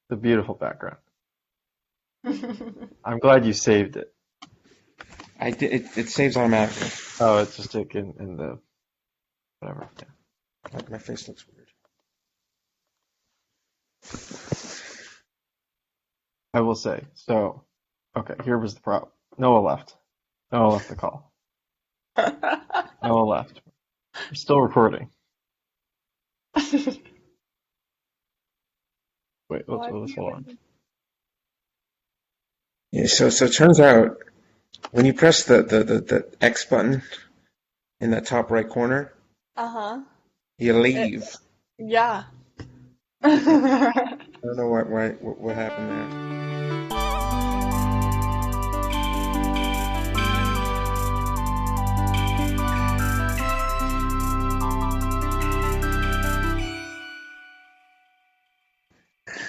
The beautiful background. I'm glad you saved it. I did. It saves automatically. Oh, it's just like in the whatever. Yeah. Like my face looks weird. I will say. So, okay, here was the problem. Noah left. Noah left the call. Noah left. We're still recording. Wait, Why do let's you hold on. Yeah. So it turns out when you press the X button in the top right corner, Uh-huh. you leave. Yeah. I don't know what happened there.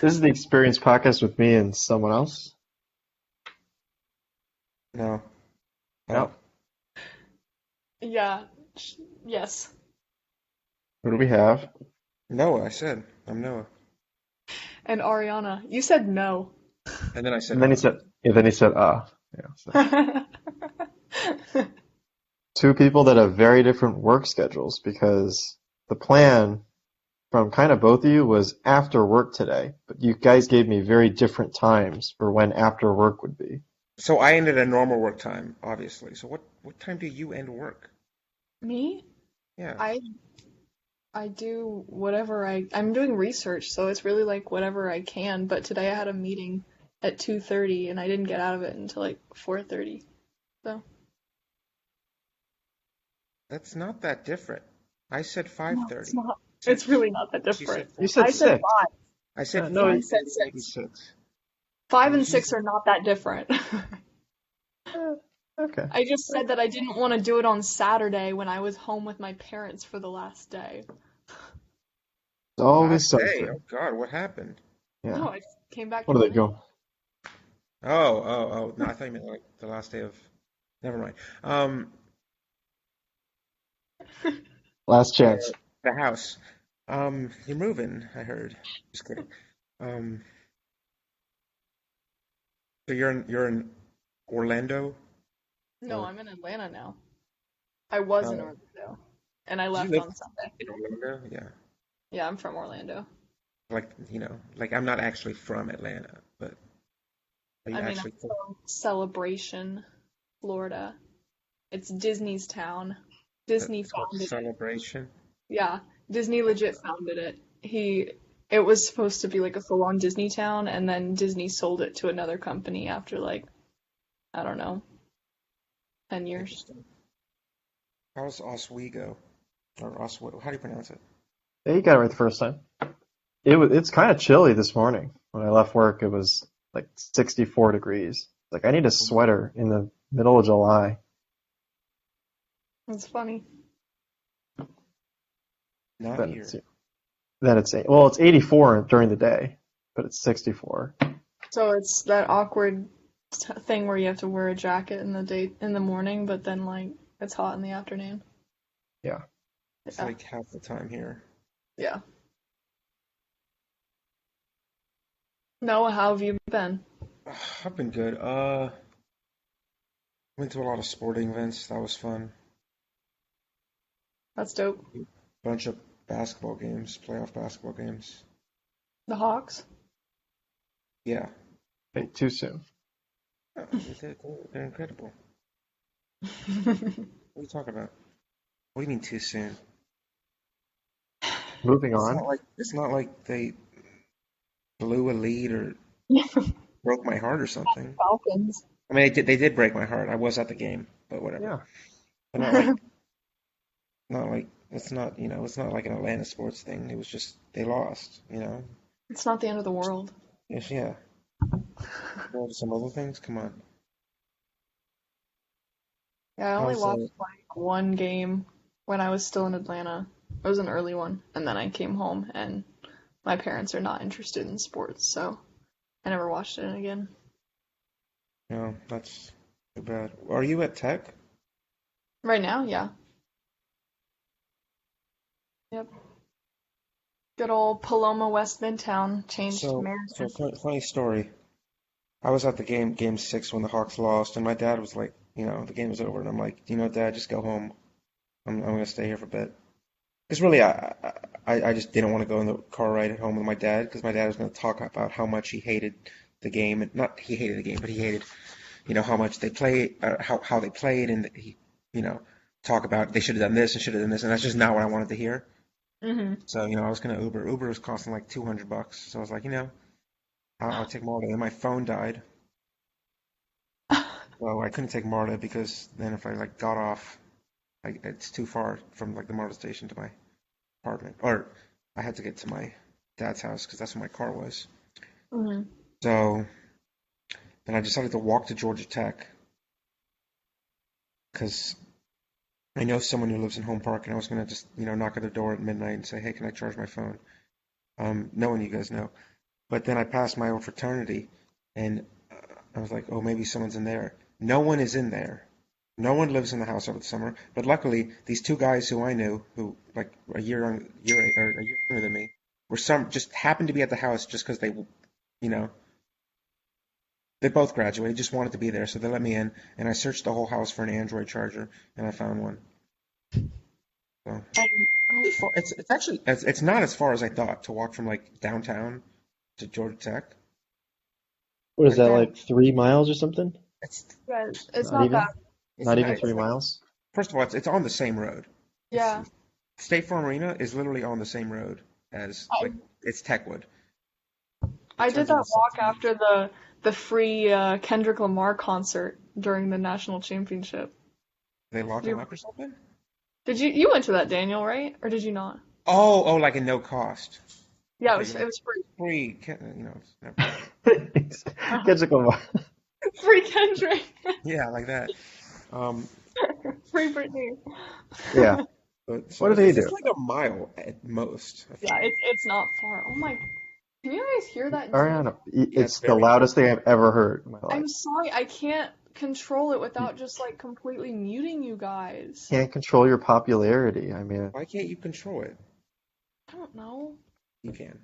This is the Experience Podcast with me and someone else. No. No. Yeah. Yes. Who do we have? Noah. I said I'm Noah, And Arianna. You said no. and then I said And then he said, yeah, then he said, Yeah. So. Two people that have very different work schedules because the plan from kind of both of you was after work today, but you guys gave me very different times for when after work would be. So I ended at normal work time, obviously. So what time do you end work? Me? Yeah. I do whatever I'm doing research, so it's really like whatever I can, but today I had a meeting at 2:30 and I didn't get out of it until like 4:30. So, That's not that different. I said no, it's 5:30. not. It's really not that She said different. You 4. said I said six. 5. I said No, I said 6. 5:86. 5 Oh, and 6 Jesus. are not that different. okay. I just said that I didn't want to do it on Saturday when I was home with my parents for the last day. It's always Last day. something. Oh God, what happened? Yeah. No, I came back What to do they Atlanta. go? Oh. No, I thought you meant like the last day of. Never mind. Last chance. The house. You're moving, I heard. Just kidding. Um, so you're in Orlando, No, or I'm in Atlanta now. I was in oh, Orlando, and I did you left live on Sunday. in Orlando? Yeah. Yeah, I'm from Orlando. Like like I'm not actually from Atlanta, but are you I mean, I'm actually from? from Celebration, Florida. It's Disney's town. Disney It's called founded it. Celebration. Yeah, Disney legit founded it. It was supposed to be like a full-on Disney town, and then Disney sold it to another company after like, I don't know, 10 years. Interesting. How's Oswego? Or Oswego? How do you pronounce it? Yeah, you got it right the first time. It's kind of chilly this morning. When I left work, it was like 64 degrees. Like I need a sweater in the middle of July. It's funny. Not Then here. it's 84 during the day, but it's 64. So it's that awkward thing where you have to wear a jacket in the morning, but then like it's hot in the afternoon. Yeah. It's Yeah. like half the time here. Yeah. Noah, how have you been? I've been good. Went to a lot of sporting events. That was fun. That's dope. Bunch of basketball games, playoff basketball games. The Hawks? Yeah. Hey, too soon. Oh, they're incredible. What are you talking about? What do you mean too soon? Moving on. It's not like they blew a lead or broke my heart or something. Falcons. I mean, they did break my heart. I was at the game, but whatever. Yeah. But not like it's not like an Atlanta sports thing. It was just they lost. It's not the end of the world. Yes, yeah. Well, some other things. Come on. Yeah, I only How's watched like one game when I was still in Atlanta. It was an early one, and then I came home, and my parents are not interested in sports, so I never watched it again. no, that's too bad. Are you at Tech? Right now, yeah. Yep. Good old Paloma, West Midtown changed So, America. funny story. I was at the game 6 when the Hawks lost, and my dad was like, the game was over, and I'm like, Dad, just go home. I'm gonna stay here for a bit. Because really, I just didn't want to go in the car ride home with my dad, because my dad was gonna talk about how much he hated the game, and not he hated the game, but he hated, how much they play, how they played, and he, you know, talk about they should have done this and should have done this, and that's just not what I wanted to hear. Hmm. So, I was gonna Uber. Uber was costing like $200, so I was like, I'll take Marta. And my phone died. Well, I couldn't take Marta because then if I like got off, it's too far from like the Marta station to my apartment, or I had to get to my dad's house because that's where my car was. Hmm. So then I decided to walk to Georgia Tech because I know someone who lives in Home Park, and I was gonna just knock at their door at midnight and say, hey, can I charge my phone? No one you guys know. But then I passed my old fraternity, and I was like, oh, maybe someone's in there. No one is in there. No one lives in the house over the summer. But luckily, these two guys who I knew, who like a year younger than me, were just happened to be at the house just because you know, they both graduated, just wanted to be there, so they let me in. And I searched the whole house for an Android charger, and I found one. So it's actually it's not as far as I thought to walk from like downtown to Georgia Tech. What is Like that, Yeah, like 3 miles or something? it's yeah, it's Not not bad. even? Not even It's 3 miles? First of all, it's on the same road. It's yeah. State Farm Arena is literally on the same road as I like it's Techwood. It I did turns into that walk something. after the free Kendrick Lamar concert during the national championship. They locked Do him you, up or something? did you went to that, Daniel, right? Or did you not? Oh, like a no cost. I Yeah, thought you it meant was free. free. It's never mind. Kendrick Lamar. Free Kendrick. Yeah, like that. Um, Free Britney. Yeah. but so What did he it's do? like a mile at most, I feel Yeah, like. it's not far. Oh my, can you guys hear that noise? Arianna, Yeah, it's it's the very loudest thing I've ever heard in my life. I'm sorry, I can't control it You without just like completely muting you guys. can't control your popularity. I mean, Why can't you control it? I don't know. You can.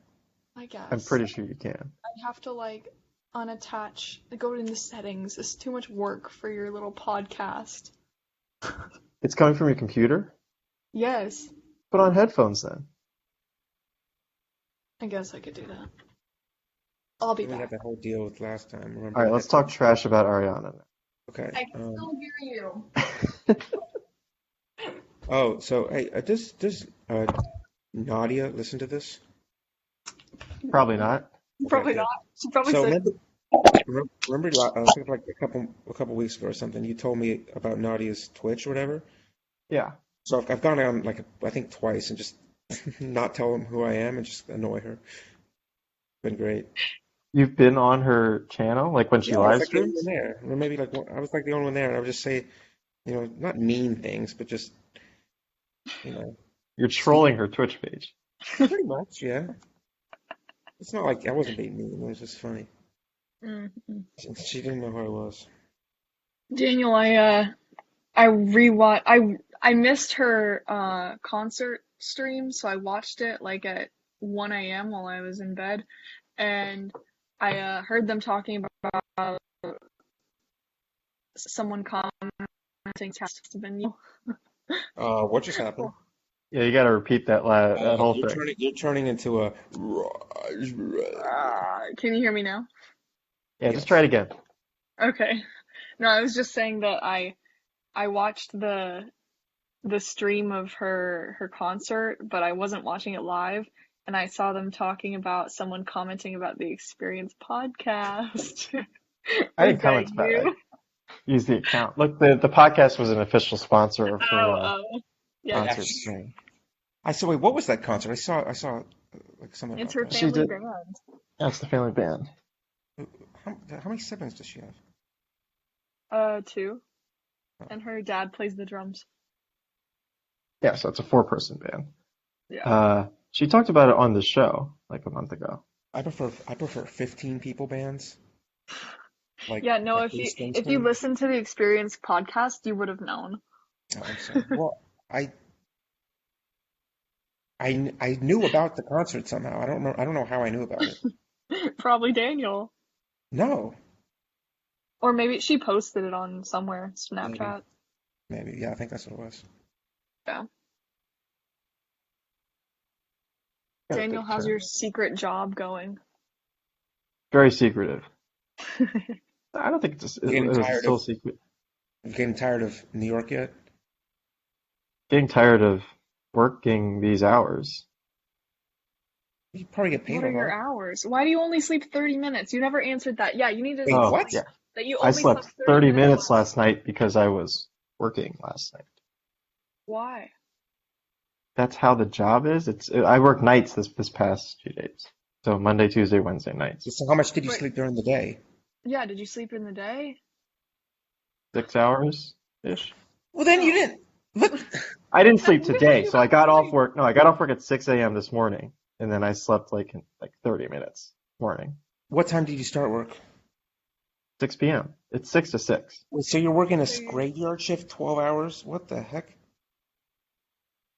I I'm guess pretty sure you can. I have to like unattach, go into settings. It's too much work for your little podcast. It's coming from your computer? Yes, Put on headphones then. I guess I could do that. I'll be We had back. that whole deal with last time. All Remember right, the let's talk headphones? trash about Ariana Okay. I can still hear you. Oh, so hey, does Nadia listen to this? Probably not. Okay, Probably good. not. She probably So said, remember, I think like a couple weeks ago or something, you told me about Nadia's Twitch or whatever. Yeah. So I've gone on like I think twice and just not tell them who I am and just annoy her. Been great. You've been on her channel, like when she Yeah, I was live like the only one streams? there, or maybe like I was like the only one there, and I would just say, not mean things, but just You're speak trolling her Twitch page. pretty much, yeah. It's not like I wasn't being mean. It was just funny. mm. She didn't know who I was. Daniel, I rewatched. I missed her concert stream, so I watched it like at 1 a.m. while I was in bed, and I heard them talking about someone commenting cast venue. What just happened? Yeah, you gotta repeat that whole You're thing. turning into a. Can you hear me now? Yeah, just try it Yes. again. Okay. No, I was just saying that I watched the stream of her concert, but I wasn't watching it live, and I saw them talking about someone commenting about the Experience podcast. I Was didn't that comment about it. you? I used the account. Look, the podcast was an official sponsor of her Yeah, I concert actually, stream. I saw. Wait, what was that concert? I saw like something it's about her that. She family did. band. That's the family band. How many siblings does she have? 2, Oh, and her dad plays the drums. Yeah, so it's a 4-person band. Yeah. She talked about it on the show like a month ago. I prefer 15 people bands Yeah, no, like if Bruce you Springsteen. listened to the Experience podcast, you would have known. Oh, I'm sorry. Well, I I knew about the concert somehow. I don't know how I knew about it. Probably Daniel. No, Or maybe she posted it on somewhere, maybe, Snapchat. maybe. Yeah, I think that's what it was. Yeah. Got a Daniel, big how's turn. your secret job going? Very secretive. I don't think You getting it was tired still of secret. you getting tired of New York yet? Getting tired of working these hours. You probably get paid What a are your lot. hours? Why do you only sleep 30 minutes? You never answered that. Yeah, you need to Wait, Oh, what? explain yeah. that you I only slept slept 30 30 minutes minutes last last night. night because I was working last night. Why? That's how the job is. I work nights this past few days. So Monday, Tuesday, Wednesday nights. So how much did you Wait, sleep during the day? yeah, did you sleep in the day? 6 hours ish. Well, then you Oh. didn't. What? I didn't sleep When did today, you so I not got off sleep? work. No, I got off work at 6 a.m. this morning, and then I slept like 30 minutes morning. What time did you start work? 6 p.m. It's 6 to 6. Wait, so you're working a So you, graveyard shift, 12 hours? What the heck?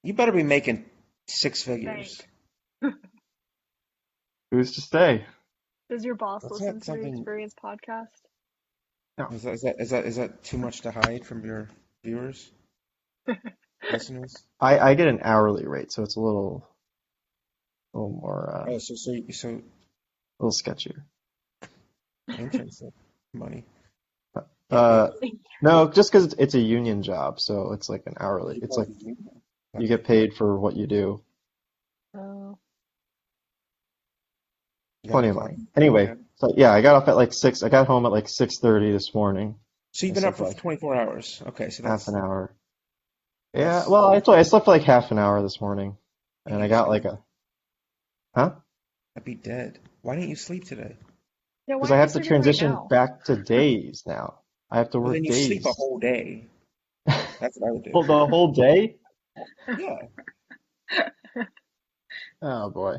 You better be making six figures. bank. Who's to say? Does your boss That's listen not to the something. Experience podcast? No. Is that too much to hide from your viewers, listeners? I get an hourly rate, so it's a little more Oh, so a little sketchier. interesting. Money. Yeah, Uh, no, just because it's a union job, so it's like an hourly. you It's part like of the union. you get paid for what you do. Oh. You got Plenty a of car. money. Anyway, Yeah. so yeah, I got off at like 6. I got home at like 6:30 this morning. So you've I been up slept for like 24 hours. Okay, so half that's an hour. Yeah, that's well, I slept for like half an hour this morning, and I got easy. like a huh? I'd be dead. Why didn't you sleep today? Yeah, why Because I aren't you have to sleeping right transition now? back to days now. I have to Well, then work you sleep a days. whole day. That's what I would do. Well, the whole day? Yeah. Oh boy.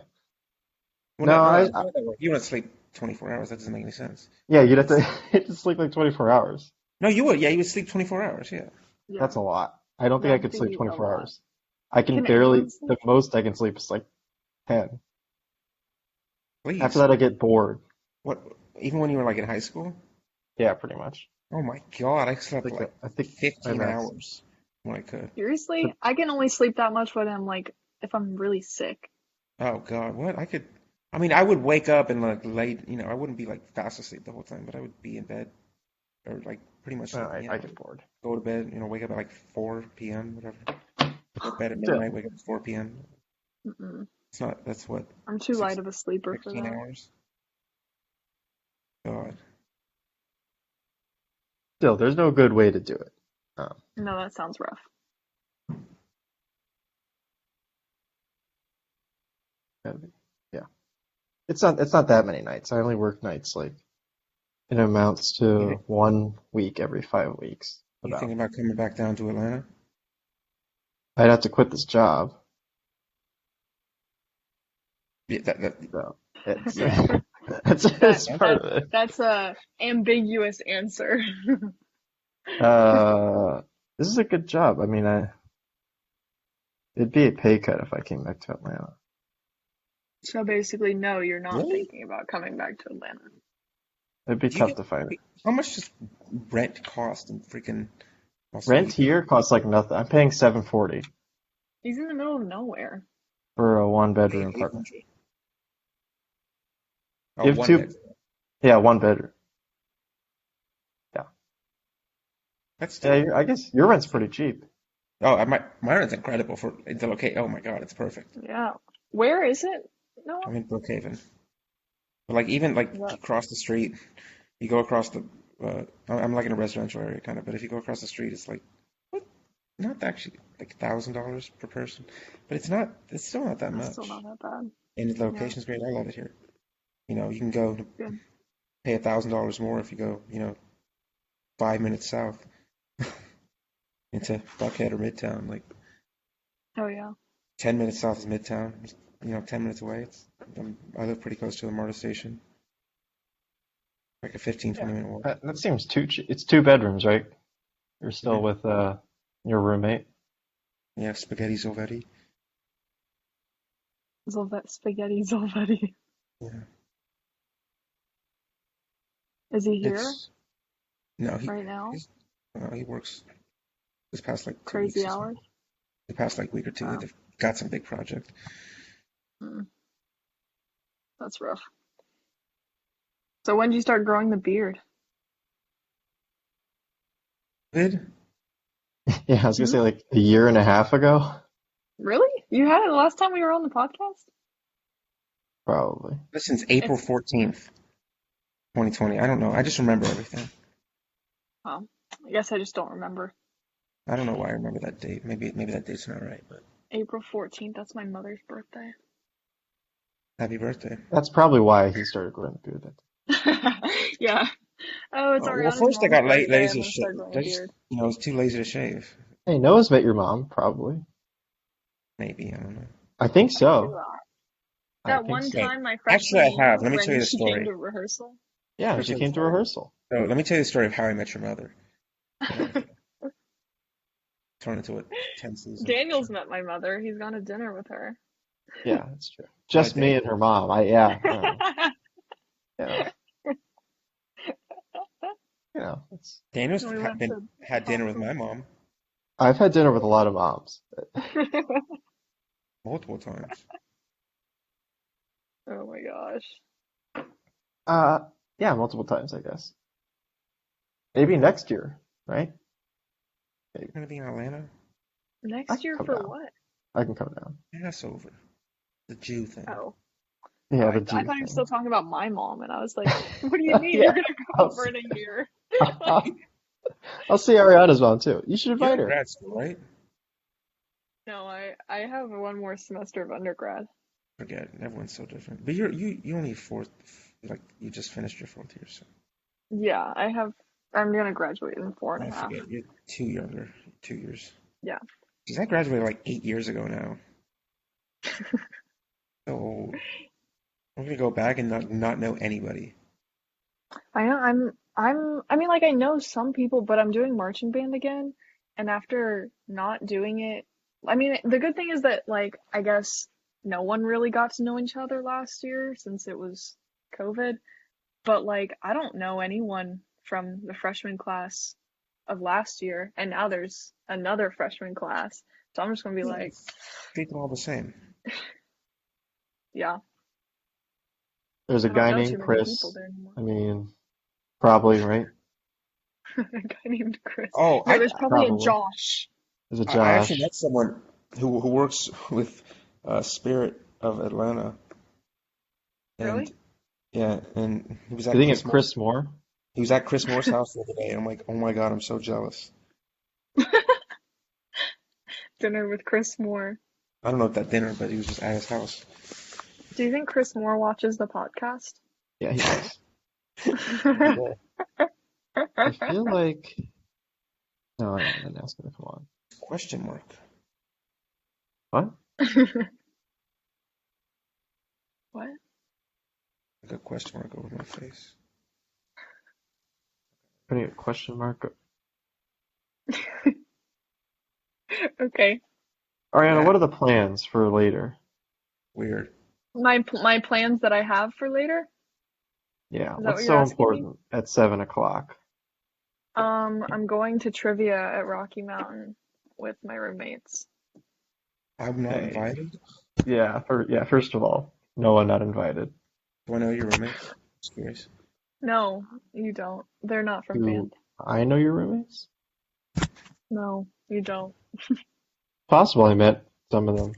Well, No, no, no, how would that work? You want to sleep 24 hours. That doesn't make any sense. yeah, you'd have That's to, you'd have to sleep like 24 hours. no, you would. Yeah, you would sleep 24 hours. Yeah. Yeah, That's a lot. I don't think I that'd could sleep be a 24 lot. hours. I can Can barely, anyone sleep? the most I can sleep is like 10. After Please. that, I get bored. What? Even when you were like in high school? Yeah, pretty much. Oh my God, I slept like I think my 15 max. hours when I could. But Seriously? I can only sleep that much when I'm like, if I'm really sick. Oh God, what? I could. I mean, I would wake up and like late. I wouldn't be like fast asleep the whole time, but I would be in bed or like pretty much like I get bored. go to bed. Wake up at like 4 p.m. whatever. Go to bed at Still, midnight. Wake up at 4 p.m. Mm-mm. It's not. That's what I'm too six, light of a sleeper for 16 that. hours. God. there's no good way to do it. Um, No, that sounds rough. yeah, it's not that many nights. I only work nights like it amounts You, to 1 week every 5 weeks. you About. thinking about coming back down to Atlanta? I'd have to quit this job. Yeah, So it's yeah. That it's part that of it. that's a ambiguous answer. Uh, this is a good job. I mean, it'd be a pay cut if I came back to Atlanta. So basically, no, you're not Really? thinking about coming back to Atlanta. It'd be Do you tough get to find. how much does rent cost in freaking Las Rent Vegas? here costs like nothing. I'm paying $740 He's in the middle of nowhere. for a one Pay bedroom apartment. 800. Oh, You have one bed. yeah, one bedroom. Yeah, That's yeah. still. I guess your rent's pretty cheap. Oh, my rent's incredible for the location. Oh my God, it's perfect. Yeah. Where is it? No. I'm in Brookhaven, but like even like Is that, you cross the street, you go across the. I'm like in a residential area kind of, but if you go across the street, it's like what? Not actually like $1,000 per person, but it's not. It's still not that that's still much, not that bad. and the Yeah. location's great. I love it here. You can go Good. pay $1,000 more if you go 5 minutes south into Buckhead or Midtown. Like Oh yeah. 10 minutes south is Midtown. 10 minutes away. I live pretty close to the MARTA station. Like a 15, Yeah, 20-minute walk. that seems too cheap. It's 2 bedrooms, right? You're still Mhm. with your roommate. Yeah, spaghetti Zolvetti. Spaghetti Zolvetti. Yeah. Is he here It's no, right now? he works this past like 2 weeks Crazy or hours? something. The past like week or two, Wow. they've got some big project. Mm, that's rough. So when did you start growing the beard? Good. Yeah, I was gonna Hmm? say like a year and a half ago, Really? You had it the last time we were on the podcast? probably. Since April It's 14th, 2020. I don't know. I just remember everything. I guess I just don't remember. I don't know why I remember that date. Maybe that date's not right, but April 14th, that's my mother's birthday. happy birthday. That's probably why he started growing the beard. Yeah. Oh, it's Oh, well, Ariana's first I mom's got birthday. I'm laser gonna start shave. growing I a just, beard. I was too lazy to shave. Hey, Noah's met your mom, probably. Maybe, I don't know. I think I can do so. that. I That think one so. Okay. time my Actually, freshman I have. year Let me tell you when the she came story. to rehearsal. Let Yeah, me she tell you the came to story. rehearsal. So let me tell you the story of How I Met Your Mother. Turn into a 10 season show. Daniel's met my mother. He's gone to dinner with her. Yeah, that's true. Just me Dave. and her mom. Yeah, yeah, it's, Daniel's We went to had dinner with Taco my mom I've had dinner with a lot of moms. Bell. multiple times. Oh my gosh. Uh, yeah, multiple times, I guess. Maybe next year, right? You're Maybe. gonna be in Atlanta? I Next can year come for down. what? I can come down. Passover. The Jew thing. Oh. Oh, Yeah, the I Jew thought you were still thing. talking about my mom, and I was like, what do you mean? You're Yeah, gonna come I'll, over in a year? I'll see Ariana's mom too. You should You're invite in her. grad school, right? No, I have one more semester of undergrad. Forget. Everyone's so different. But you only fourth, like you just finished your 4th year, so Yeah, I'm gonna graduate in four and I a half. forget. You're too younger. 2 years. Yeah. Because I graduated like 8 years ago now. So I'm gonna go back and not know anybody. I know I mean like I know some people, but I'm doing marching band again, and after not doing it, I mean the good thing is that like I guess no one really got to know each other last year since it was COVID, but like I don't know anyone from the freshman class of last year, and now there's another freshman class. So I'm just gonna be Yeah, like, treat them all the same. yeah, There's a I don't guy know too named many people Chris. there anymore. I mean, probably, right? A guy named Chris. Oh, No, there's probably a Probably. Josh. There's a I actually Josh. met someone who works with Spirit of Atlanta, and Really? yeah, and he was You at think it's Chris Moore? Chris Moore's house the other day. I'm like, oh my God, I'm so jealous. Dinner with Chris Moore. I don't know if that dinner, but he was just at his house. Do you think Chris Moore watches the podcast? Yeah, he does. Every day. I feel like. No, I didn't ask him to come on. Question mark. What? What? Like a question mark over my face. Putting a question mark. Okay. Ariana, Yeah, what are the plans for later? weird. My plans that I have for later? Yeah, Is that what what's you're so asking me? important at 7 o'clock? I'm going to trivia at Rocky Mountain with my roommates. I'm not Hey, invited. first of all, no one not invited. Do I know your roommates? Just curious. No, you don't. They're not from Do band. I know your roommates? No, you don't. Possible I met some of them.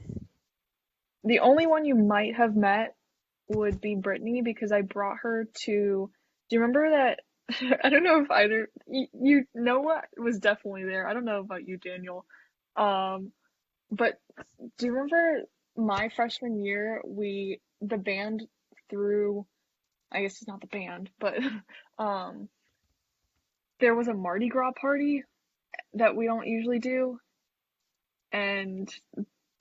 The only one you might have met would be Brittany because I brought her to. Do you remember that? I don't know if either you Noah was definitely there. I don't know about you, Daniel. Um, but do you remember my freshman year? The band threw. I guess it's not the band, but um, there was a Mardi Gras party that we don't usually do, and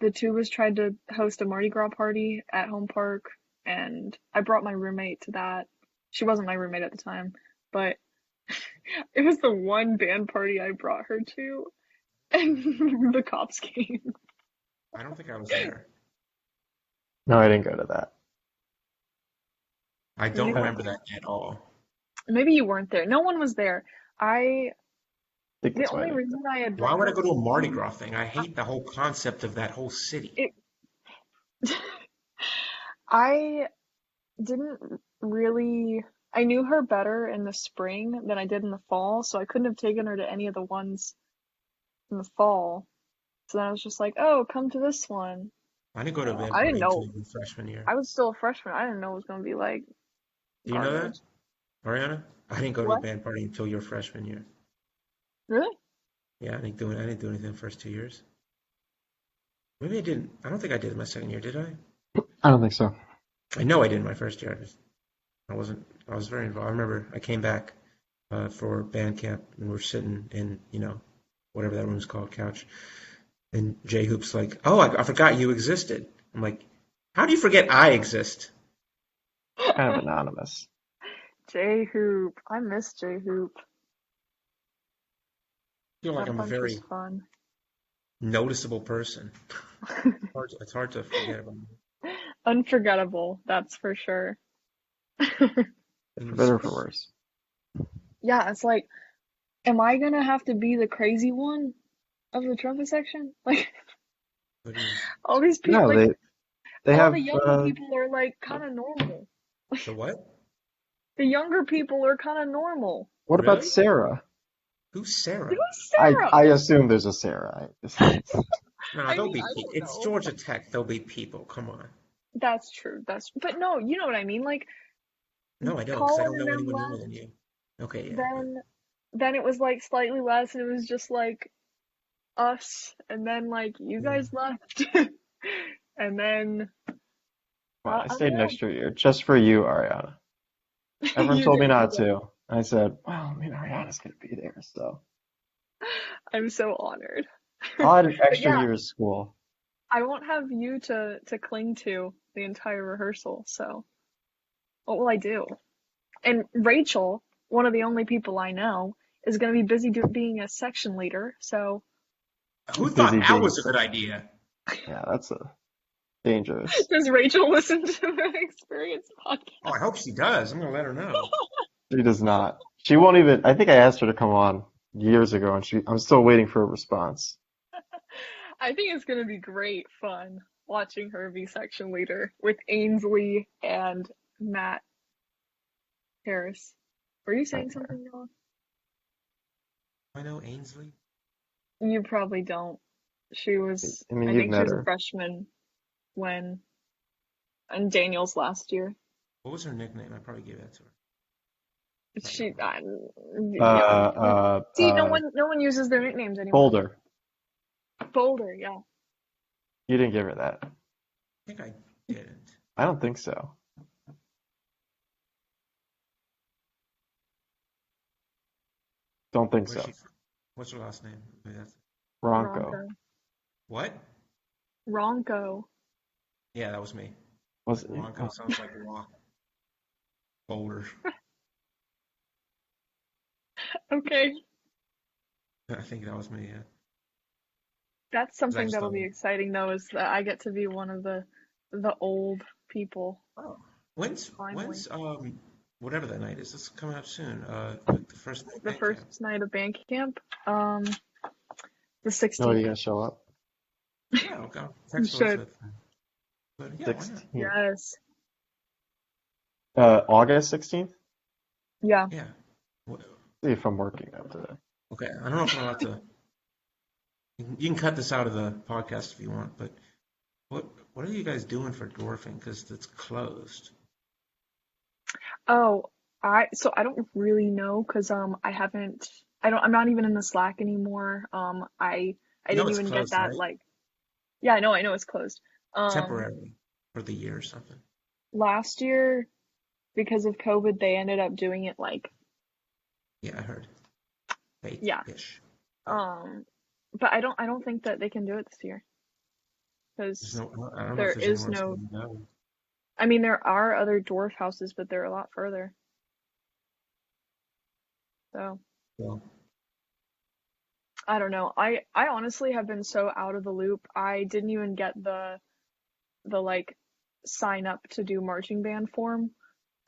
the two of us tried to host a Mardi Gras party at Home Park, and I brought my roommate to that. She wasn't my roommate at the time, but it was the one band party I brought her to, and the cops came. I don't think I was there. No, I didn't go to that. I don't Maybe, remember that at all. maybe you weren't there. No one was there. I, I think the that's why I only didn't go. reason I had Why brought would I up go to a Mardi Spain, Gras thing? I hate the whole concept of that whole city. it, I didn't really, I knew her better in the spring than I did in the fall, so I couldn't have taken her to any of the ones in the fall. So then I was just like, oh, come to this one. I didn't go to a band I didn't party until know. my freshman year. I was still a freshman. I didn't know it was going to be like Do you know that, garbage. Ariana? I didn't go to a What? band party until your freshman year. Really? Yeah, I didn't do anything the first 2 years. Maybe I didn't. I don't think I did my second year, did I? I don't think so. I know I did my first year. I wasn't. I was very involved. I remember I came back for band camp and we're sitting in, whatever that room's called, couch. And J Hoop's like, "Oh, I forgot you existed." I'm like, "How do you forget I exist?" Kind of anonymous. J Hoop. I miss J Hoop. I feel like That I'm a bunch was very fun. noticeable person. It's hard to forget about me. Unforgettable, that's for sure. For better or for worse. Yeah, it's like, am I gonna have to be the crazy one of the trumpet section? Like, What do you mean? all these people, No, like, they all the have younger people are like kind of normal. The what? The younger people are kind of normal. what about Really? Sarah? Who's Sarah? Who's I Sarah? I assume there's a Sarah. No, I there'll mean, be I people. don't It's know. Georgia Tech. There'll be people. Come on. That's true. But no, you know what I mean. Like, No, I don't, because I Colin don't and know them anyone younger than left, you. Okay, yeah, but then it was like slightly less, and it was just like us, and then like you yeah. guys left, and then Come on, I I don't stayed an know. extra year just for you, Ariana. Everyone You told me did, you not did. to. I said, well, I mean, Ariana's gonna be there, so I'm so honored. I'll add an But extra yeah, year of school. I won't have you to cling to the entire rehearsal, so what will I do? And Rachel, one of the only people I know, is going to be busy being a section leader, so Who thought Busy that being a was a good section. idea? Yeah, that's a dangerous. does Rachel listen to the Experience Oh, I podcast? hope she does. I'm gonna let her know. She does not. She won't even. I think I asked her to come on years ago, and I'm still waiting for a response. I think it's going to be great fun watching her be section leader with Ainsley and Matt Harris. Were you saying Nightmare. something, Noah? I know Ainsley. You probably don't. She was, I mean, I you've think she met was a her. freshman when, in Daniel's last year. What was her nickname? I probably gave that to her. Can't She, remember. yeah. Uh, See, no one uses their nicknames anymore. Boulder. Boulder, yeah. You didn't give her that. I think I didn't. I don't think so. Don't think Where's so. she from? What's her last name? Maybe that's Bronco. Ronco. what? Ronco. Yeah, that was me. Was it? Ronco sounds like rock. Boulder. Okay. I think that was me. Yeah. That's 'Cause I something just that'll thought, be exciting though, is that I get to be one of the old people oh, when's finally. whatever that night is. It's coming up soon. The first night of The band camp. first night of band camp, the No, 16th. you gonna show up? Yeah, okay. You Text should. Elizabeth. But yeah, why not? 16th. Yes. August 16th? Yeah. Yeah. What, See if I'm working up to that. okay, I don't know if I'm allowed to. You can cut this out of the podcast if you want, but what are you guys doing for dwarfing? Because it's closed. Oh, I don't really know because I'm not even in the Slack anymore. I You know didn't it's even get closed, that, right? like, yeah, I know it's closed. Temporarily for the year or something. Last year, because of COVID, they ended up doing it like, Yeah, I heard. yeah. Fake-ish. But I don't think that they can do it this year There's because no. I don't know there if there's is anywhere else no. we can go. I mean, there are other dwarf houses, but they're a lot further. So Well, I don't know. I honestly have been so out of the loop. I didn't even get the like sign up to do marching band form,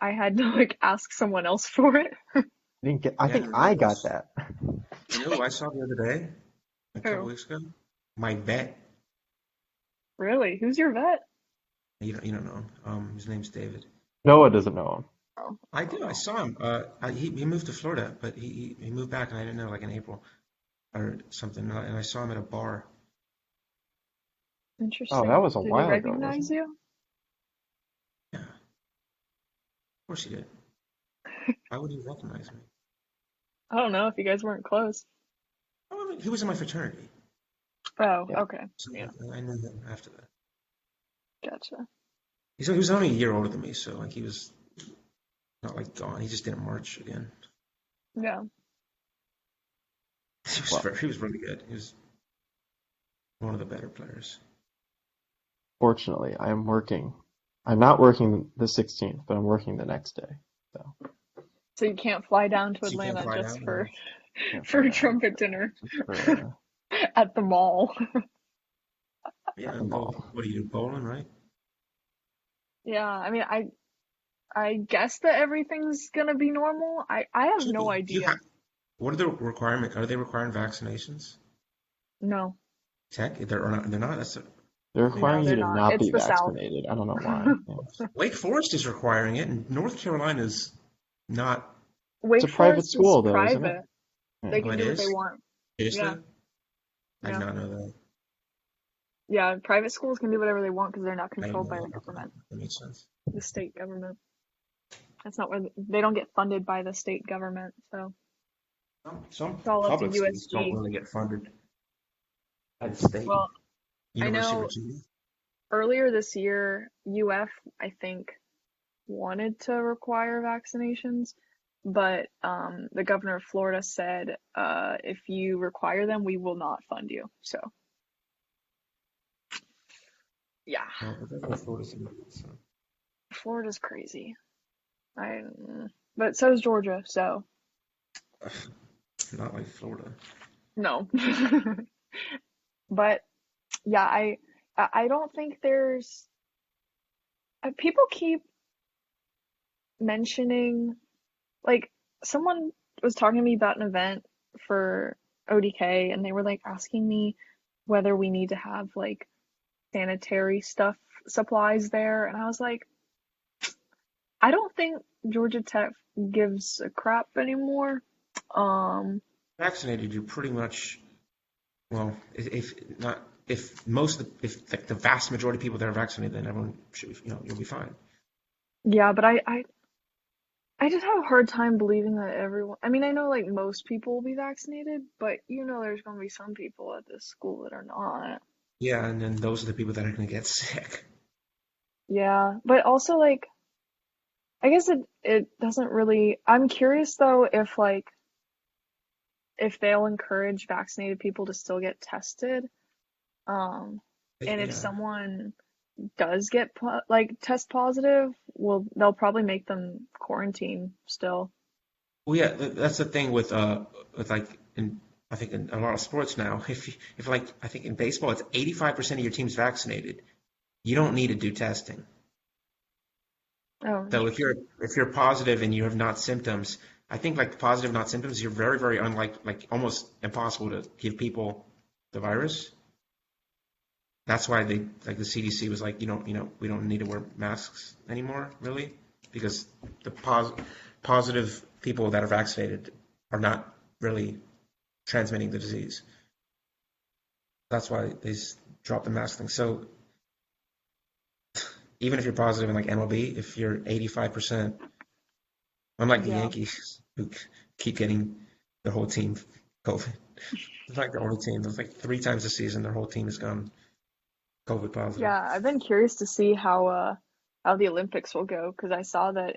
I had to like ask someone else for it. I Yeah, think and I got that. you know who I saw the other day, a couple Oh, weeks ago? My vet. really? Who's your vet? You don't know. His name's David. Noah doesn't know him. Oh, I I don't do. I know. saw him. He moved to Florida, but he moved back, and I didn't know, like in April or something. And I saw him at a bar. Oh, that Interesting. was a Did he while ago, wasn't recognize you? Yeah, of course he did. Why would he recognize me? I don't know if you guys weren't close. Oh, I mean, he was in my fraternity, Oh, it? okay. so Yeah, I knew him after that. gotcha. He was only a year older than me, so like he was not like gone. He just didn't march again. Yeah. Well, He was really good. He was one of the better players. fortunately, I am working. I'm not working the 16th, but I'm working the next day. So So you can't fly down to So you can't Atlanta fly just down. for can't fly for down trumpet dinner just for at the mall. Yeah, at the and go. mall. What do you do? Bowling, right? Yeah, I mean, I guess that everything's gonna be normal. I have So no do you idea. have? What are the requirements? Are they requiring vaccinations? No, Tech? They're or not. They're not. They're no, requiring you they're to not. not It's be the South. vaccinated. I don't know why. Yeah. Wake Forest is requiring it, and North Carolina is not. It's a Wake private Forest is school, though, isn't it? private. Yeah. They Oh, can it do what they is? want. Yeah, Seriously? I did yeah, not know that. yeah. Private schools can do whatever they want because they're not I didn't controlled know by that. the Okay, government, that makes sense. the state government. That's not where they don't get funded by the state government, so Some it's all up to public schools don't USG. really get funded by the state. Well, I University of know Virginia. earlier this year, UF, I think, wanted to require vaccinations, but the governor of Florida said, if you require them, we will not fund you. So, yeah, Well, the governor of Florida's in it, so Florida's crazy. I, but so is Georgia, so not like Florida. no. But yeah, I don't think there's people keep mentioning like someone was talking to me about an event for ODK and they were like asking me whether we need to have like sanitary stuff supplies there and I was like I don't think Georgia Tech gives a crap anymore. Um Vaccinated, you're pretty much well, if not, if most of the, if like the vast majority of people that are vaccinated, then everyone should be, you'll be fine. yeah, but I just have a hard time believing that everyone I mean I know like most people will be vaccinated, but you know there's gonna be some people at this school that are not. Yeah, and then those are the people that are going to get sick. Yeah, but also like I guess it doesn't really. I'm curious though if like if they'll encourage vaccinated people to still get tested. Um, and if Yeah. someone does get like test positive, well, they'll probably make them quarantine still. Well, yeah, that's the thing with like in I think in a lot of sports now. If like I think in baseball, it's 85% of your team's vaccinated. You don't need to do testing. Oh, So interesting. if you're positive and you have not symptoms, I think like positive not symptoms, you're very very unlike like almost impossible to give people the virus. That's why they like the CDC was like we don't need to wear masks anymore really because the positive people that are vaccinated are not really transmitting the disease. That's why they dropped the mask thing. So even if you're positive in like MLB, if you're 85%, unlike the Yeah. Yankees who keep getting their whole team COVID, it's like the only team. There's like 3 times a season their whole team has gone COVID positive. Yeah, I've been curious to see how the Olympics will go because I saw that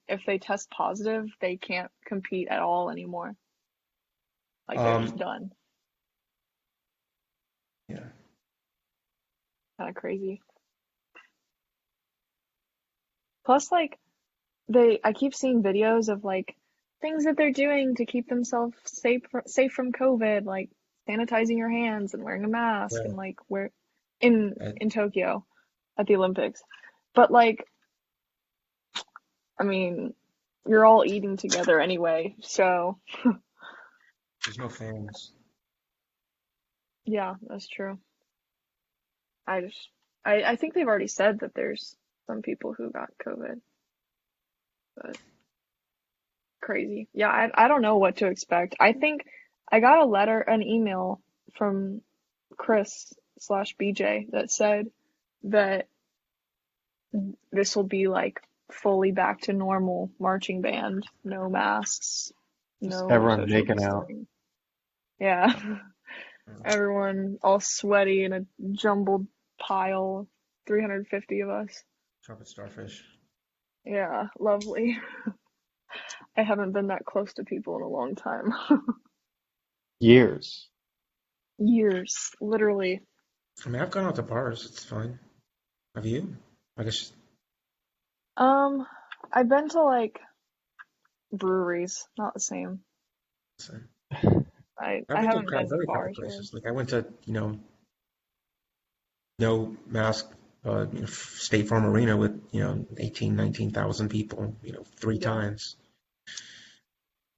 if they test positive, they can't compete at all anymore. Like they're just Um, done. yeah. Kind of crazy. Plus, like I keep seeing videos of like things that they're doing to keep themselves safe from COVID, like sanitizing your hands and wearing a mask Yeah. and like where Uh, in Tokyo at the Olympics. But like, I mean, you're all eating together anyway, so There's no fans. yeah, that's true. I just, I think they've already said that there's some people who got COVID, but crazy. Yeah, I don't know what to expect. I think I got an email from Chris slash BJ that said that this will be like fully back to normal marching band, no masks, Just no everyone social making out. distancing. Yeah, everyone all sweaty in a jumbled pile, 350 of us. Chocolate starfish. Yeah, lovely. I haven't been that close to people in a long time. Years. Years, literally. I mean, I've gone out to bars. It's fine. Have you? I guess. Um, I've been to like breweries, not the same. Listen, I I've been to haven't been to very couple bars really. places. Like I went to, no mask, State Farm Arena with, 18, 19,000 people, three Yeah. times.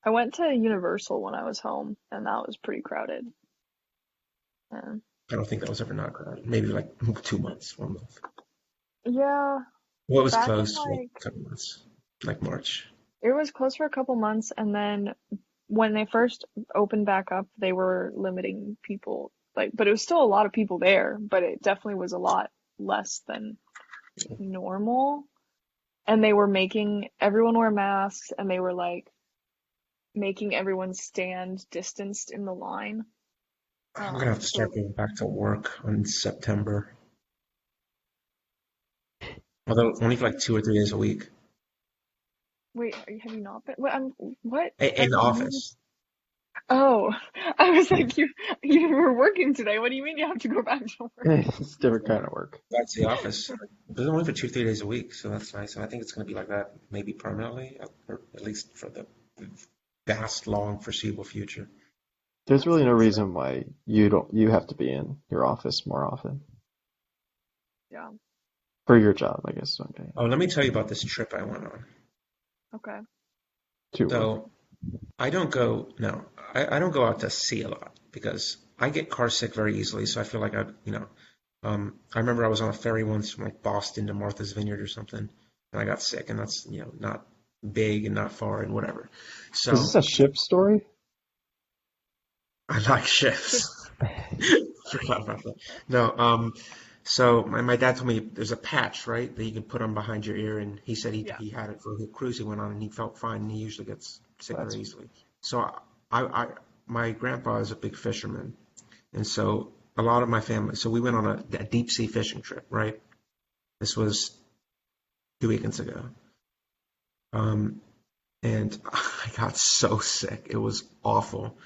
I went to Universal when I was home, and that was pretty crowded. Yeah. I don't think that was ever not crowded. Maybe like 2 months, 1 month. Yeah, Well, it was back in closed for like like a couple months, like March. it was closed for a couple months, and then when they first opened back up, they were limiting people. Like, but it was still a lot of people there, but it definitely was a lot less than normal. And they were making everyone wear masks, and they were like making everyone stand distanced in the line. I'm gonna have to start So going back to work in September. Although only for like 2 or 3 days a week. wait, have you not been? What? In the office. Oh, I was like, you were working today. What do you mean you have to go back to work? It's different kind of work. Back to the office. But only for 2, 3 days a week, so that's nice. And I think it's gonna be like that maybe permanently, or at least for the vast, long, foreseeable future. There's really no reason why you have to be in your office more often. Yeah. For your job, I guess. Okay. Oh, let me tell you about this trip I went on. Okay. To work. So I don't go, no, I don't go out to sea a lot because I get car sick very easily. So I feel like I remember I was on a ferry once from like Boston to Martha's Vineyard or something, and I got sick, and that's, not big and not far and whatever. Was this So a ship story? I like ships. Forgot about that. No, so my dad told me there's a patch, right, that you can put on behind your ear, and he said Yeah. he had it for the cruise he went on, and he felt fine, and he usually gets sick That's very easily. So my grandpa is a big fisherman, and so a lot of my family, so we went on a deep sea fishing trip, right? This was 2 weekends ago, and I got so sick. It was awful.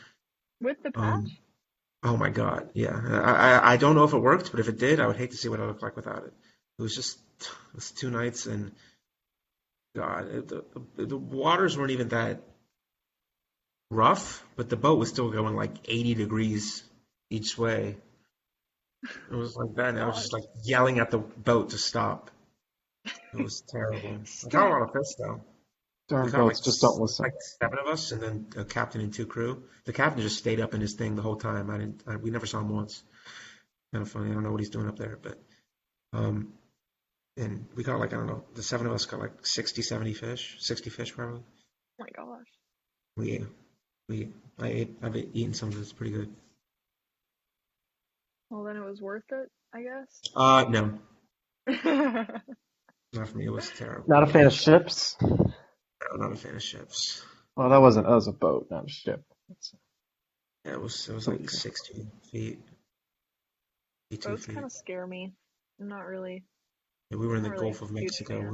With the Um, patch? Oh my God, yeah. I don't know if it worked, but if it did, I would hate to see what it looked like without it. It was 2 nights, and God, the waters weren't even that rough, but the boat was still going like 80 degrees each way. It was like that, and I was Gosh. just like yelling at the boat to stop. It was terrible. I got a lot Stop. of fish though. We Darn got boats just don't listen. like 7 of us, and then a captain and 2 crew. The captain just stayed up in his thing the whole time. We never saw him once. Kind of funny. I don't know what he's doing up there, but um, and we got like, I don't know, the 7 of us got like 60, 70 fish, 60 fish probably. Oh my gosh. We we I've eaten some of it's pretty good. Well, then it was worth it, I guess. No, not for me. It was terrible. Not a fan of ships? I'm not a fan of ships. Well, that was a boat, not a ship. Yeah, it was like Completely 60 feet, 82 Boats kind feet. of scare me. I'm not really, Yeah, we were in not the really Gulf of a huge Mexico. fan.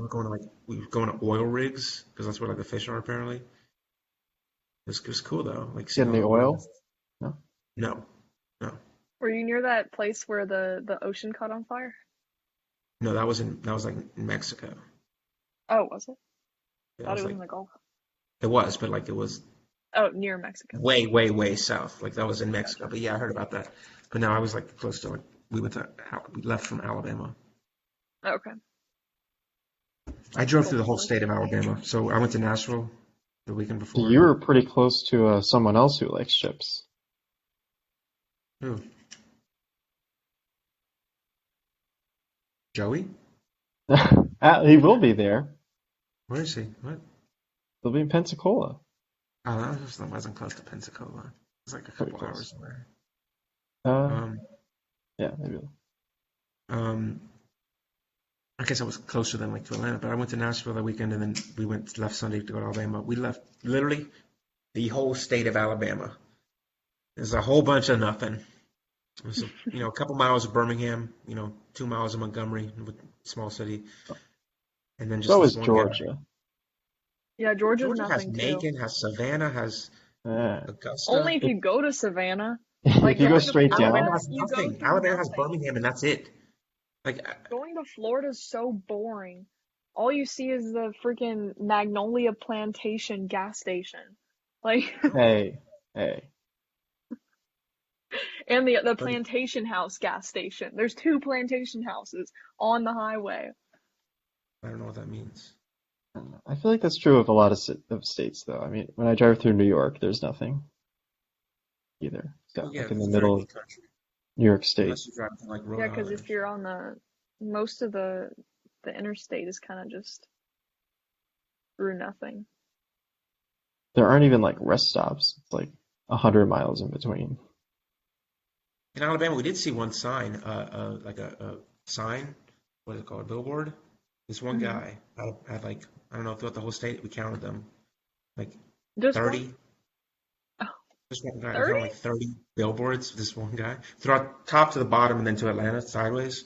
We were going to oil rigs because that's where like the fish are apparently. It was cool though, like seeing Getting all the the oil. oil? No. No, no, Were you near that place where the ocean caught on fire? no. That was like in Mexico. Oh, was it? Yeah, it Thought it was was like in the Gulf. it was, but like it was Oh, near Mexico. way, way, way south. Like that was in Mexico. Gotcha. But yeah, I heard about that. But no, I was like close to like we left from Alabama. Okay. I drove through the Gulf whole Coast. state of Alabama. So I went to Nashville the weekend So before. you were pretty close to someone else who likes chips. Who? Joey? He will be there. Where is he? What? He'll be in Pensacola. Oh, that wasn't close to Pensacola. It's like a Pretty couple close. hours away. Uh, Um, yeah, maybe. um, I guess I was closer than like to Atlanta, but I went to Nashville that weekend and then we left Sunday to go to Alabama. We left literally the whole state of Alabama. There's a whole bunch of nothing. There's a couple miles of Birmingham, 2 miles of Montgomery, small city, and then just So this is one guy. Georgia. Yeah, Georgia's Georgia has nothing too. Macon, has Savannah, has Yeah. Augusta. Only if you go to Savannah. If Like you go going to straight Florida, Alabama down, has you go nothing. through Alabama has nothing. Birmingham, and that's it. Like, Going to Florida is so boring. All you see is the freaking Magnolia Plantation gas station. Like, hey, and the but Plantation House gas station. There's two plantation houses on the highway. I don't know what that means. I feel like that's true of a lot of states, though. I mean, when I drive through New York, there's nothing either. So, Oh yeah, like in the it's a very middle big of country. New York State, Unless you drive to like Rhode Yeah, because Island or if you're on most of the interstate is kind of just through nothing. there aren't even like rest stops. It's like 100 miles in between. in Alabama, we did see one sign, like a sign, what is it called, a billboard? This one Hmm. guy had like, I don't know, throughout the whole state, we counted them, like Just one? 30. Oh, This one guy, we 30? counted like 30 billboards, this one guy, throughout top to the bottom and then to Atlanta, sideways.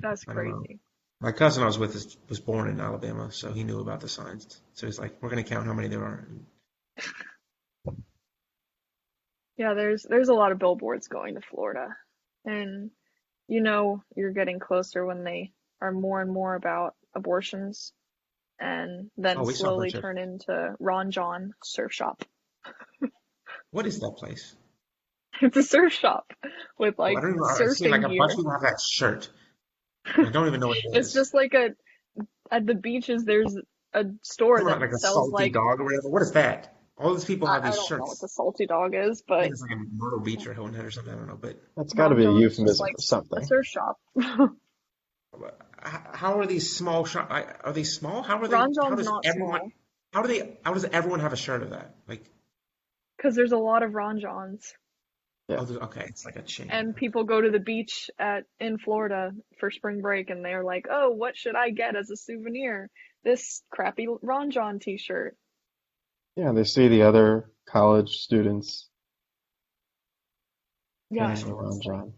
That's I don't know. crazy. My cousin I was with was born in Alabama, so he knew about the signs. So he's like, we're going to count how many there are. Yeah, there's a lot of billboards going to Florida. And you're getting closer when they are more and more about abortions and then Oh, we saw a slowly bunch of, turn into Ron John Surf Shop. what is that place? It's a surf shop with Oh, I like don't even, I've seen like surfing a bunch of gear. people have that shirt. I don't even know what it It's is. just like at the beaches there's a store Talking that about like a sells salty like dog or whatever. What is that? All these people have I these don't know what the shirts. salty dog is, I but think it's like in Myrtle Beach or Hilton Head or something. I don't know. But That's got to Ron be a John's just euphemism like for a something. surf shop. how are these small shop? Are they small? How are they? Ron How John's does not everyone? small How do they? How does everyone have a shirt of that? Like, because there's a lot of Ron Johns. Yeah. okay, it's like a chain. And Okay. people go to the beach in Florida for spring break and they're like, "Oh, what should I get as a souvenir? This crappy Ron John t-shirt." Yeah, they see the other college students Yeah, getting and a Ron it's like John.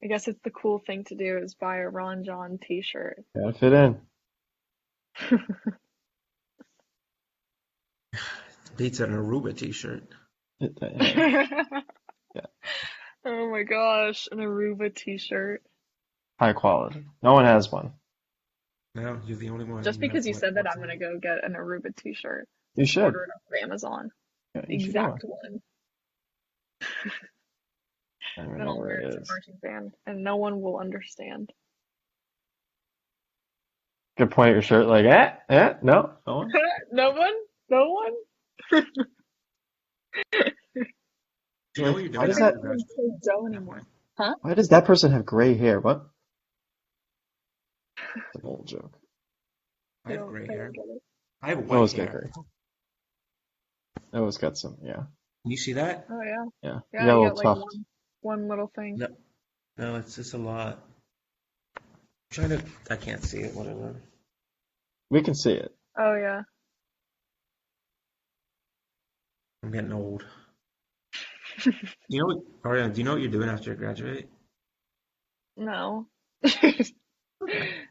I guess it's the cool thing to do is buy a Ron John t-shirt. Gotta fit in. Beats an Aruba t-shirt. Hey, yeah, Oh my gosh, an Aruba t-shirt. high quality. No one has one. No, you're the only one. Just You have because you what? said that, I'm What's gonna that? go get an Aruba t-shirt. You Just should. order it off Amazon. Yeah, The you should go. exact one. I don't even Then know I'll where wear it it to is. marching band, and no one will understand. Could point at your shirt like, no, no one. No one? No one? Do you know Like, what you're why doing does I after can't you that? even graduate? play Joe Never anymore. mind. Huh? Why does that person have gray hair? What? It's an old joke. I have gray I hair. don't get it. I have I white always get hair. gray. I always got some. Yeah, Can you see that? Oh yeah. yeah. You Yeah, got a you little got like tuft. one little thing. No, no, it's just a lot. I'm trying to. I can't see it. Whatever. We can see it. Oh yeah. I'm getting old. You know what, Ariana, do you know what you're doing after you graduate? No.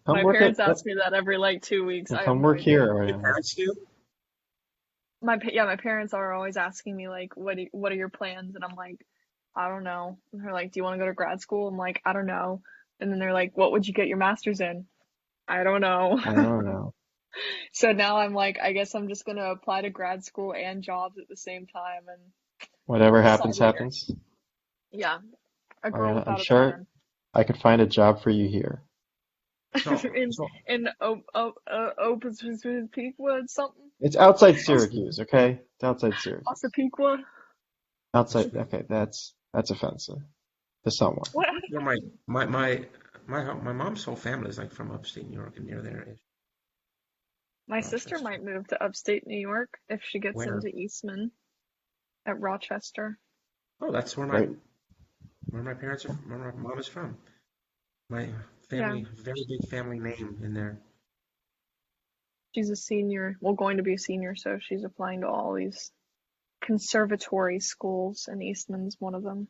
Come My work parents at. ask me that every like 2 weeks. I have Come no work here, idea. Your Arianna. parents do? My parents are always asking me like, what are your plans? And I'm like, I don't know. And they're like, do you want to go to grad school? I'm like, I don't know. And then they're like, what would you get your master's in? I don't know. I don't know. So now I'm like, I guess I'm just gonna apply to grad school and jobs at the same time, and Whatever we'll decide happens, later. happens. Yeah, a girl Arianna, I'm without a sure plan. I could find a job for you here. So, in so Opequia something? It's outside Syracuse, okay? It's outside Syracuse. Osapequa? Outside, okay, that's offensive to someone. What? where my mom's whole family is like from upstate New York and near there is My sister Rochester. might move to upstate New York if she gets Where? into Eastman at Rochester. Oh, that's Right. where my parents are, where my mom is from. My Yeah, family, very big family name in there. she's a senior. Well, going to be a senior, so she's applying to all these conservatory schools, and Eastman's one of them.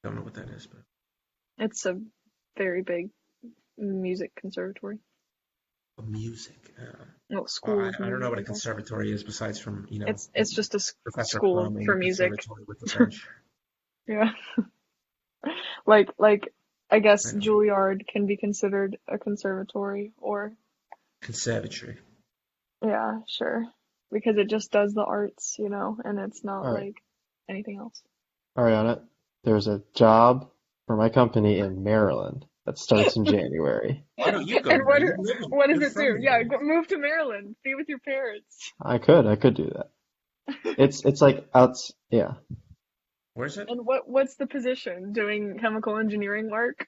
Don't know what that is, but It's a very big music conservatory. music. Well, Well, school of I don't know music, what a I guess. conservatory is besides from, It's just a Professor school Plum in for the music. conservatory with the bench. Yeah. Like I I guess know. Juilliard can be considered a conservatory or Conservatory. yeah, sure. Because it just does the arts, and it's not All right, like anything else. Ariana, there's a job for my company in Maryland that starts in January. Why don't you go And there? You live in, what does you're it from do? Yeah, there. move to Maryland. Be with your parents. I could do that. It's like yeah. Where's it? And what's the position? Doing chemical engineering work?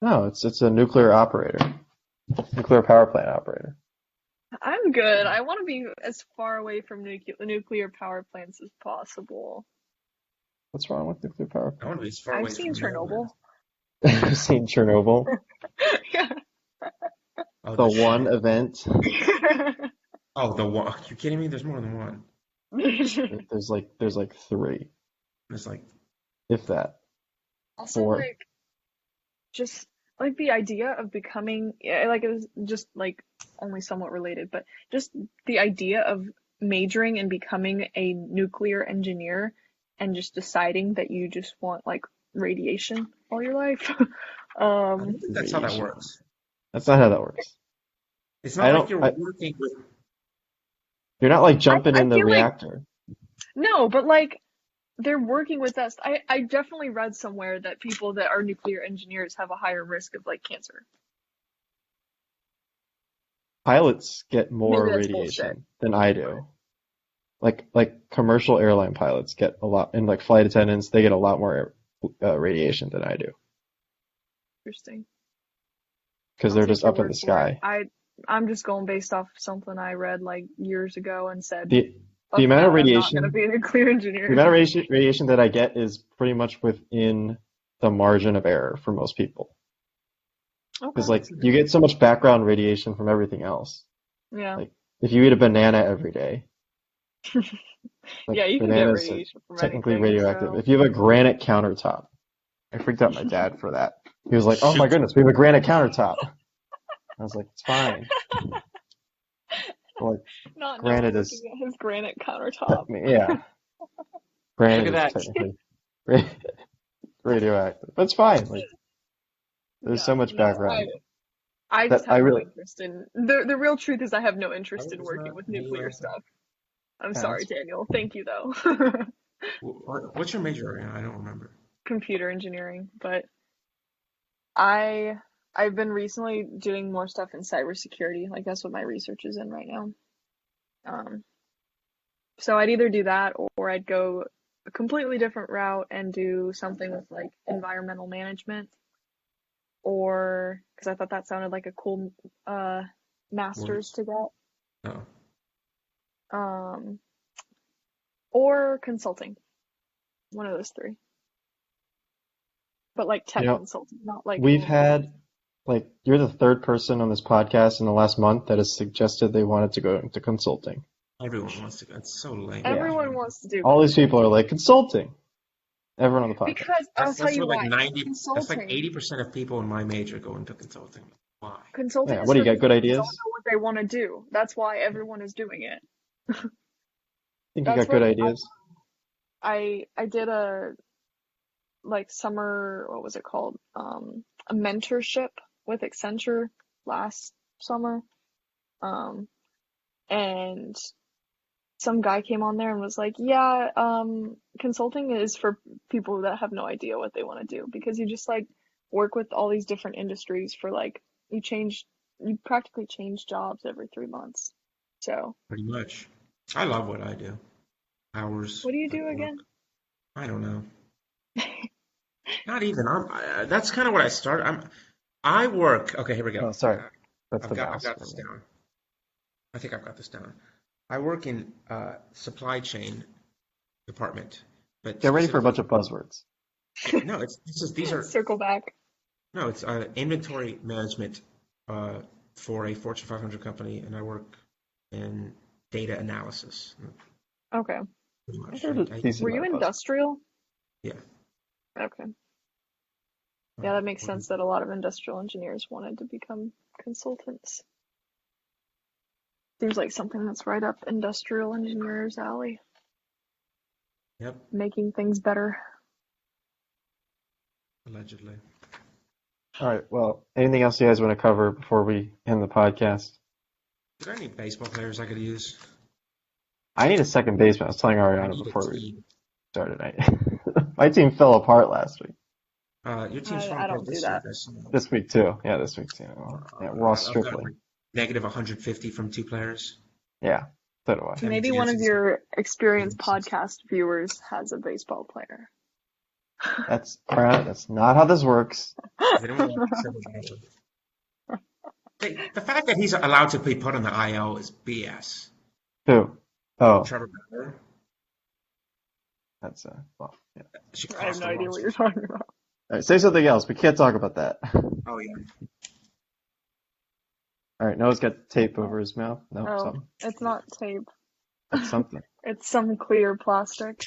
No, it's a nuclear operator, nuclear power plant operator. I'm good. I want to be as far away from nuclear power plants as possible. What's wrong with nuclear power I want plants? to be as far I've away seen from Maryland. Chernobyl. I've seen Chernobyl, Yeah. Oh, the the one show. event. Oh, the one. Are you kidding me? There's more than one. There's like three, It's like, if that, Also, four. like, just like the idea of becoming, yeah, like it was just like only somewhat related, but just the idea of majoring and becoming a nuclear engineer and just deciding that you just want like radiation all your life. I Um, don't think that's how that Radiation. works. That's not how that works. It's I not like don't. you're working with. You're not like I, jumping I in the feel like, reactor. no, but like they're working with us. I definitely read somewhere that people that are nuclear engineers have a higher risk of like cancer. Pilots get Maybe more that's bullshit. radiation than I do. Like commercial airline pilots get a lot, and like flight attendants, they get a lot more radiation than I do Interesting. because I'll they're take just your up in word the for it. sky. I'm just going based off something I read like years ago and said, The the fuck amount of that, I'm not gonna radiation, be a nuclear the engineer. amount of radiation that I get is pretty much within the margin of error for most people. Because Okay. like you get so much background radiation from everything else. Yeah. Like if you eat a banana every day, like Yeah, you can get bananas are radiation from technically anything, radioactive. so If you have a granite countertop, I freaked out my dad for that. He was like, "Oh my Shoot. goodness, we have a granite countertop." I was like, "It's fine." But, like not granite looking is, at his granite countertop. yeah, Look granite at is that. technically ra- radioactive. But it's fine. Like there's so Yeah, much no, I background I just that I have no really. interest in the real truth is I have no How interest in is working not with nuclear radioactive? stuff. I'm Yeah, sorry, it's Daniel. Thank you though. What's your major in? I don't remember. Computer engineering, but I I've been recently doing more stuff in cybersecurity. Like that's what my research is in right now. Um, so I'd either do that or I'd go a completely different route and do something with like environmental management or because I thought that sounded like a cool master's Words. to get. No. Um, or consulting. One of those three. But like you tech know consulting, not like we've normal. had like you're the third person on this podcast in the last month that has suggested they wanted to go into consulting. Everyone wants to go. It's so lame, Yeah, Everyone actually. wants to do all these people are consulting. like consulting. Everyone on the podcast. Because I'll tell That's you what like why. 90. That's like Consulting 80% of people in my major go into consulting. Why? consulting Yeah, is what do you for got? Good people who don't ideas? know what they want to do. That's why everyone is doing it. Think you That's got good what ideas? I did a like summer, what was it called? A mentorship with Accenture last summer. Um, and some guy came on there and was like, yeah, consulting is for people that have no idea what they want to do because you just like work with all these different industries for like you practically change jobs every 3 months. So, Pretty much. I love what I do. Hours what do you at do work. again? I don't know. Not even. That's kind of what I started. I work. Okay, here we go. Oh, sorry. That's the I've mouse. got this down. I think I've got this down. I work in supply chain department, but Get ready for a bunch specifically, of buzzwords. no, these are Circle back. no, it's inventory management for a Fortune 500 company, and I work in data analysis. Okay. Pretty I much. heard a decent Were you amount of buzzwords. industrial? Yeah. Okay. Yeah, that makes sense that a lot of industrial engineers wanted to become consultants. Seems like something that's right up industrial engineers' alley. Yep, Making things better. allegedly. All right. Well, anything else you guys want to cover before we end the podcast? Is there any baseball players I could use? I need a second baseman. I was telling I Arianna need a before we team. started. My team fell apart last week. Your team's falling I apart don't do this that. week, I saw. This week too. Yeah, this week too. Yeah, Ross I've got Stripling. like negative 150 from 2 players. Yeah, so do I. Kevin Maybe one of Jansen's your experienced Jansen's- podcast viewers has a baseball player. That's Arianna. That's not how this works. Does anyone want Trevor Bauer? The fact that he's allowed to be put on the IL is BS. Who? Oh, Trevor Bauer that's well. Yeah. should I have cost no the idea what roster. you're talking about. All right, say something else. We can't talk about that. Oh yeah. All right, Noah's got tape over his mouth. No, Oh, something. it's not tape. That's something. It's some clear plastic.